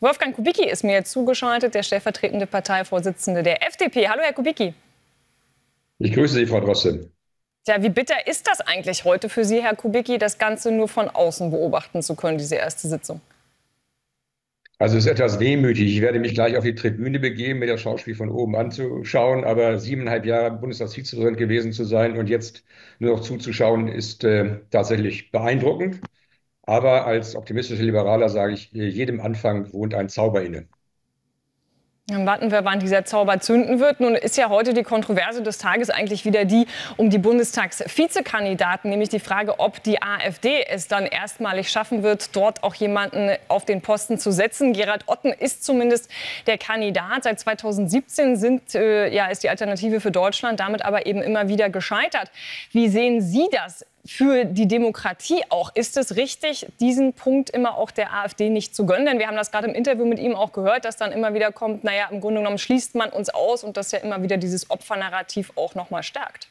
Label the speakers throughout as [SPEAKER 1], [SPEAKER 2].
[SPEAKER 1] Wolfgang Kubicki ist mir jetzt zugeschaltet, der stellvertretende Parteivorsitzende der FDP. Hallo, Herr Kubicki.
[SPEAKER 2] Ich grüße Sie, Frau Droste.
[SPEAKER 1] Ja, wie bitter ist das eigentlich heute für Sie, Herr Kubicki, das Ganze nur von außen beobachten zu können, diese erste Sitzung?
[SPEAKER 2] Also es ist etwas wehmütig. Ich werde mich gleich auf die Tribüne begeben, mir das Schauspiel von oben anzuschauen. Aber 7,5 Jahre Bundestagsvizepräsident gewesen zu sein und jetzt nur noch zuzuschauen, ist tatsächlich beeindruckend. Aber als optimistischer Liberaler sage ich, jedem Anfang wohnt ein Zauber inne.
[SPEAKER 1] Dann warten wir, wann dieser Zauber zünden wird. Nun ist ja heute die Kontroverse des Tages eigentlich wieder die um die Bundestagsvizekandidaten, nämlich die Frage, ob die AfD es dann erstmalig schaffen wird, dort auch jemanden auf den Posten zu setzen. Gerhard Otten ist zumindest der Kandidat. Seit 2017 ist die Alternative für Deutschland damit aber eben immer wieder gescheitert. Wie sehen Sie das? Für die Demokratie auch. Ist es richtig, diesen Punkt immer auch der AfD nicht zu gönnen? Denn wir haben das gerade im Interview mit ihm auch gehört, dass dann immer wieder kommt, naja, im Grunde genommen schließt man uns aus und das ja immer wieder dieses Opfernarrativ auch noch mal stärkt.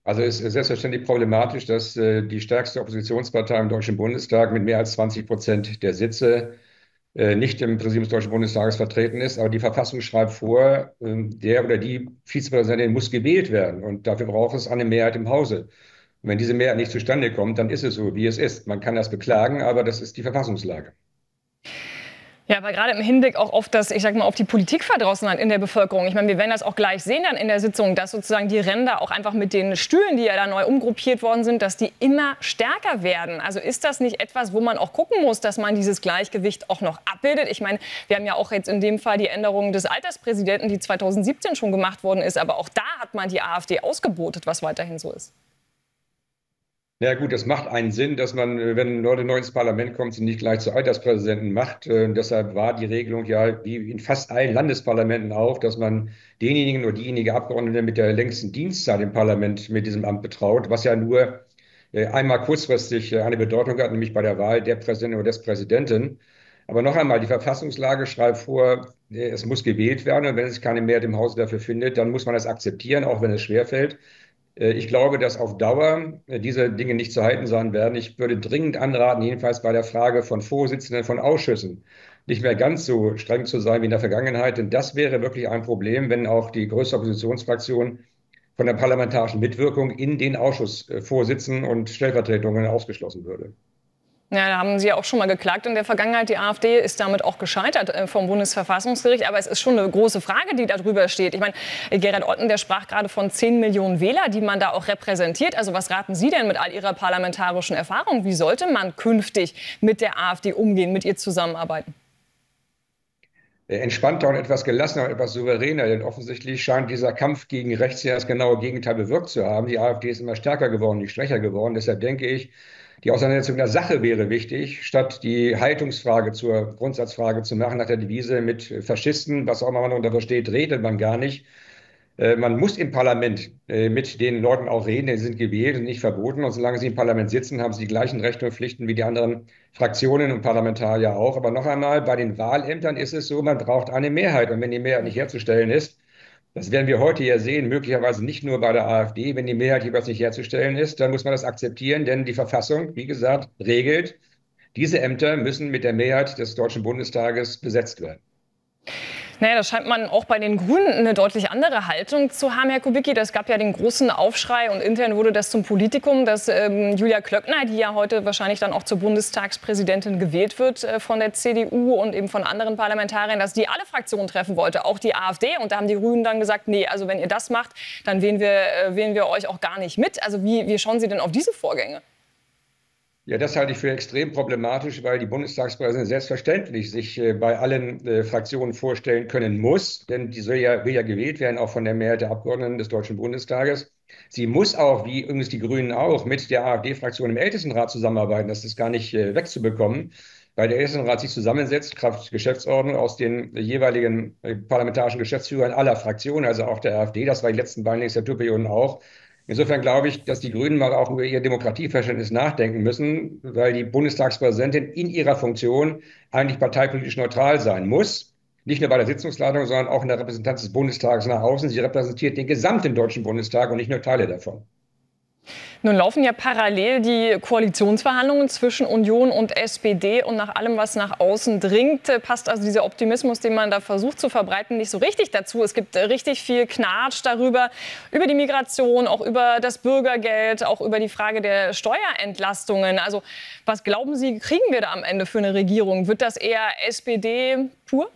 [SPEAKER 2] Also es ist selbstverständlich problematisch, dass die stärkste Oppositionspartei im Deutschen Bundestag mit mehr als 20% der Sitze nicht im Präsidium des Deutschen Bundestages vertreten ist. Aber die Verfassung schreibt vor, der oder die Vizepräsidentin muss gewählt werden. Und dafür braucht es eine Mehrheit im Hause. Und wenn diese Mehrheit nicht zustande kommt, dann ist es so, wie es ist. Man kann das beklagen, aber das ist die Verfassungslage.
[SPEAKER 1] Ja, aber gerade im Hinblick auch auf das, ich sag mal, auf die Politikverdrossenheit in der Bevölkerung. Ich meine, wir werden das auch gleich sehen dann in der Sitzung, dass sozusagen die Ränder auch einfach mit den Stühlen, die ja da neu umgruppiert worden sind, dass die immer stärker werden. Also ist das nicht etwas, wo man auch gucken muss, dass man dieses Gleichgewicht auch noch abbildet? Ich meine, wir haben ja auch jetzt in dem Fall die Änderung des Alterspräsidenten, die 2017 schon gemacht worden ist. Aber auch da hat man die AfD ausgebotet, was weiterhin so ist.
[SPEAKER 2] Ja gut, das macht einen Sinn, dass man, wenn Leute neu ins Parlament kommen, sie nicht gleich zu Alterspräsidenten macht. Deshalb war die Regelung ja wie in fast allen Landesparlamenten auch, dass man denjenigen oder diejenige Abgeordnete mit der längsten Dienstzeit im Parlament mit diesem Amt betraut, was ja nur einmal kurzfristig eine Bedeutung hat, nämlich bei der Wahl der Präsidentin oder des Präsidenten. Aber noch einmal, die Verfassungslage schreibt vor, es muss gewählt werden und wenn es keine Mehrheit im Hause dafür findet, dann muss man das akzeptieren, auch wenn es schwerfällt. Ich glaube, dass auf Dauer diese Dinge nicht zu halten sein werden. Ich würde dringend anraten, jedenfalls bei der Frage von Vorsitzenden von Ausschüssen, nicht mehr ganz so streng zu sein wie in der Vergangenheit. Denn das wäre wirklich ein Problem, wenn auch die größte Oppositionsfraktion von der parlamentarischen Mitwirkung in den Ausschussvorsitzen und Stellvertretungen ausgeschlossen würde.
[SPEAKER 1] Ja, da haben Sie ja auch schon mal geklagt in der Vergangenheit. Die AfD ist damit auch gescheitert vom Bundesverfassungsgericht. Aber es ist schon eine große Frage, die da drüber steht. Ich meine, Gerhard Otten, der sprach gerade von 10 Millionen Wähler, die man da auch repräsentiert. Also was raten Sie denn mit all Ihrer parlamentarischen Erfahrung? Wie sollte man künftig mit der AfD umgehen, mit ihr zusammenarbeiten?
[SPEAKER 2] Entspannter und etwas gelassener und etwas souveräner, denn offensichtlich scheint dieser Kampf gegen rechts ja das genaue Gegenteil bewirkt zu haben. Die AfD ist immer stärker geworden, nicht schwächer geworden. Deshalb denke ich, die Auseinandersetzung der Sache wäre wichtig, statt die Haltungsfrage zur Grundsatzfrage zu machen nach der Devise mit Faschisten, was auch immer man darunter versteht, redet man gar nicht. Man muss im Parlament mit den Leuten auch reden, denn sie sind gewählt und nicht verboten. Und solange sie im Parlament sitzen, haben sie die gleichen Rechte und Pflichten wie die anderen Fraktionen und Parlamentarier auch. Aber noch einmal, bei den Wahlämtern ist es so, man braucht eine Mehrheit. Und wenn die Mehrheit nicht herzustellen ist, das werden wir heute ja sehen, möglicherweise nicht nur bei der AfD, wenn die Mehrheit jeweils nicht herzustellen ist, dann muss man das akzeptieren, denn die Verfassung, wie gesagt, regelt, diese Ämter müssen mit der Mehrheit des Deutschen Bundestages besetzt werden.
[SPEAKER 1] Naja, da scheint man auch bei den Grünen eine deutlich andere Haltung zu haben, Herr Kubicki. Das gab ja den großen Aufschrei und intern wurde das zum Politikum, dass Julia Klöckner, die ja heute wahrscheinlich dann auch zur Bundestagspräsidentin gewählt wird von der CDU und eben von anderen Parlamentariern, dass die alle Fraktionen treffen wollte, auch die AfD. Und da haben die Grünen dann gesagt, nee, also wenn ihr das macht, dann wählen wir euch auch gar nicht mit. Also wie schauen Sie denn auf diese Vorgänge?
[SPEAKER 2] Ja, das halte ich für extrem problematisch, weil die Bundestagspräsidentin selbstverständlich sich bei allen Fraktionen vorstellen können muss, denn die will ja gewählt werden, auch von der Mehrheit der Abgeordneten des Deutschen Bundestages. Sie muss auch, wie übrigens die Grünen auch, mit der AfD-Fraktion im Ältestenrat zusammenarbeiten. Das ist gar nicht wegzubekommen, weil der Ältestenrat sich zusammensetzt, Kraft Geschäftsordnung, aus den jeweiligen parlamentarischen Geschäftsführern aller Fraktionen, also auch der AfD. Das war die letzten beiden Legislaturperioden auch. Insofern glaube ich, dass die Grünen mal auch über ihr Demokratieverständnis nachdenken müssen, weil die Bundestagspräsidentin in ihrer Funktion eigentlich parteipolitisch neutral sein muss. Nicht nur bei der Sitzungsleitung, sondern auch in der Repräsentanz des Bundestages nach außen. Sie repräsentiert den gesamten Deutschen Bundestag und nicht nur Teile davon.
[SPEAKER 1] Nun laufen ja parallel die Koalitionsverhandlungen zwischen Union und SPD und nach allem, was nach außen dringt, passt also dieser Optimismus, den man da versucht zu verbreiten, nicht so richtig dazu. Es gibt richtig viel Knatsch darüber, über die Migration, auch über das Bürgergeld, auch über die Frage der Steuerentlastungen. Also was glauben Sie, kriegen wir da am Ende für eine Regierung? Wird das eher SPD pur?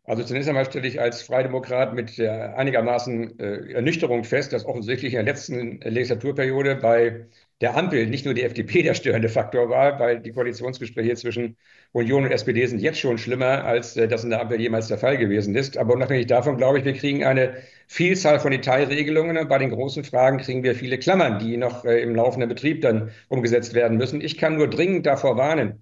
[SPEAKER 2] Also zunächst einmal stelle ich als Freidemokrat mit einigermaßen Ernüchterung fest, dass offensichtlich in der letzten Legislaturperiode bei der Ampel nicht nur die FDP der störende Faktor war, weil die Koalitionsgespräche zwischen Union und SPD sind jetzt schon schlimmer, als das in der Ampel jemals der Fall gewesen ist. Aber unabhängig davon glaube ich, wir kriegen eine Vielzahl von Detailregelungen. Und bei den großen Fragen kriegen wir viele Klammern, die noch im laufenden Betrieb dann umgesetzt werden müssen. Ich kann nur dringend davor warnen,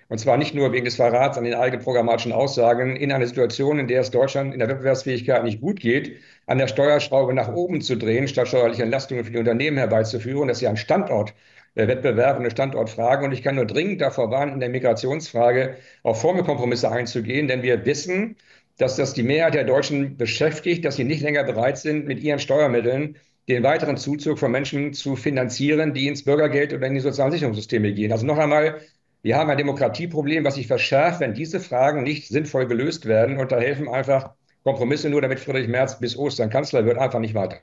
[SPEAKER 2] und zwar nicht nur wegen des Verrats an den eigenen programmatischen Aussagen, in einer Situation, in der es Deutschland in der Wettbewerbsfähigkeit nicht gut geht, an der Steuerschraube nach oben zu drehen, statt steuerliche Entlastungen für die Unternehmen herbeizuführen. Das ist ja ein Standortwettbewerb und eine Standortfrage. Und ich kann nur dringend davor warnen, in der Migrationsfrage auf Formelkompromisse einzugehen, denn wir wissen, dass das die Mehrheit der Deutschen beschäftigt, dass sie nicht länger bereit sind, mit ihren Steuermitteln den weiteren Zuzug von Menschen zu finanzieren, die ins Bürgergeld oder in die sozialen Sicherungssysteme gehen. Also noch einmal, wir haben ein Demokratieproblem, was sich verschärft, wenn diese Fragen nicht sinnvoll gelöst werden. Und da helfen einfach Kompromisse nur, damit Friedrich Merz bis Ostern Kanzler wird, einfach nicht weiter.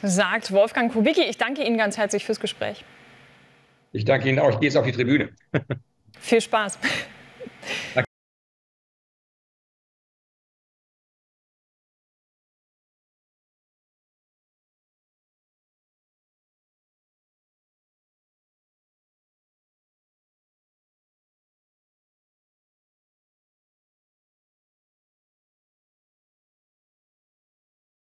[SPEAKER 1] Sagt Wolfgang Kubicki. Ich danke Ihnen ganz herzlich fürs Gespräch.
[SPEAKER 2] Ich danke Ihnen auch. Ich gehe jetzt auf die Tribüne.
[SPEAKER 1] Viel Spaß.
[SPEAKER 2] Danke.